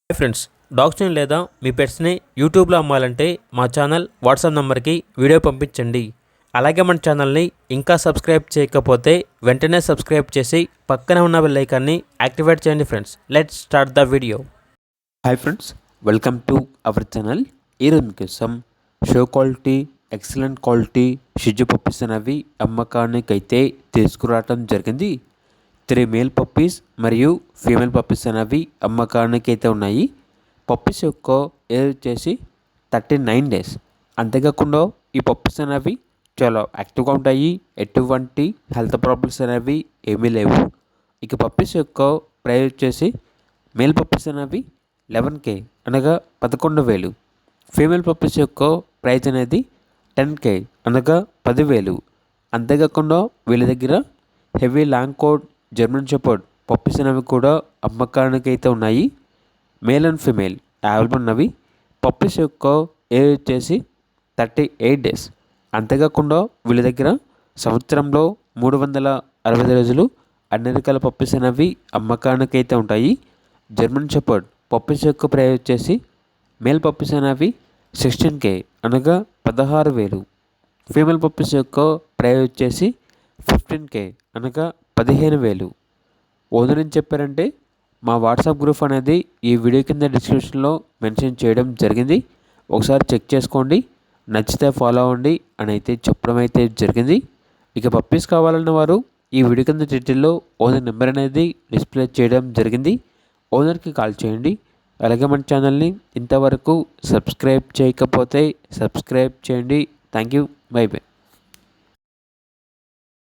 Hi friends, డాగ్స్ని లేదా మీ పెట్స్ని యూట్యూబ్లో అమ్మాలంటే మా ఛానల్ వాట్సాప్ నెంబర్కి వీడియో పంపించండి. అలాగే మన ఛానల్ని ఇంకా సబ్స్క్రైబ్ చేయకపోతే వెంటనే సబ్స్క్రైబ్ చేసి పక్కనే ఉన్న బెల్ ఐకాన్ని యాక్టివేట్ చేయండి. Friends, let's start the video. Hi friends, welcome to our channel. ఈరోజు మీకోసం షో క్వాలిటీ, ఎక్సలెంట్ క్వాలిటీ షిజు పప్పీస్ అనేవి అమ్మకానికి అయితే తీసుకురావటం జరిగింది. 3 మేల్ పప్పీస్ మరియు ఫీమేల్ పప్పీస్ అనేవి అమ్మకానికి అయితే ఉన్నాయి. పప్పీస్ యొక్క ఏజ్ వచ్చేసి 39 డేస్. అంతేకాకుండా ఈ పప్పీస్ అనేవి చాలా యాక్టివ్గా ఉంటాయి. ఎటువంటి హెల్త్ ప్రాబ్లమ్స్ అనేవి ఏమీ లేవు. ఇక పప్పీస్ యొక్క ప్రైస్ వచ్చేసి మేల్ పప్పీస్ అనేవి 11K అనగా 11,000. ఫీమేల్ పప్పీస్ యొక్క ప్రైస్ అనేది 10K అనగా 10,000. అంతేకాకుండా వీళ్ళ దగ్గర heavy long coat German shepherd puppies అనేవి కూడా అమ్మకానికి అయితే ఉన్నాయి. మేల్ అండ్ ఫీమేల్ అవైలబుల్ ఉన్నవి. పప్పీస్ యొక్క ఏజ్ వచ్చేసి 38 డేస్. అంతేకాకుండా వీళ్ళ దగ్గర సంవత్సరంలో 365 రోజులు అన్ని రకాల పప్పీస్ అనేవి అమ్మకానికి అయితే ఉంటాయి. జర్మన్ షెపర్డ్ పప్పీస్ యొక్క ప్రైస్ వచ్చేసి మేల్ పప్పీస్ అనేవి 16K అనగా 16,000. ఫీమేల్ పప్పీస్ యొక్క ప్రైస్ వచ్చేసి 15K అనగా 15,000. ఓనర్ ఏం చెప్పారంటే మా వాట్సాప్ గ్రూప్ అనేది ఈ వీడియో కింద డిస్క్రిప్షన్లో మెన్షన్ చేయడం జరిగింది. ఒకసారి చెక్ చేసుకోండి, నచ్చితే ఫాలో అవ్వండి అని అయితే చెప్పడం అయితే జరిగింది. ఇక పప్పీస్ కావాలన్న వారు ఈ వీడియో కింద డీటెయిల్లో ఓనర్ నెంబర్ అనేది డిస్ప్లే చేయడం జరిగింది. ఓనర్కి కాల్ చేయండి. అలాగే మన ఛానల్ని ఇంతవరకు సబ్స్క్రైబ్ చేయకపోతే సబ్స్క్రైబ్ చేయండి. Thank you. By by.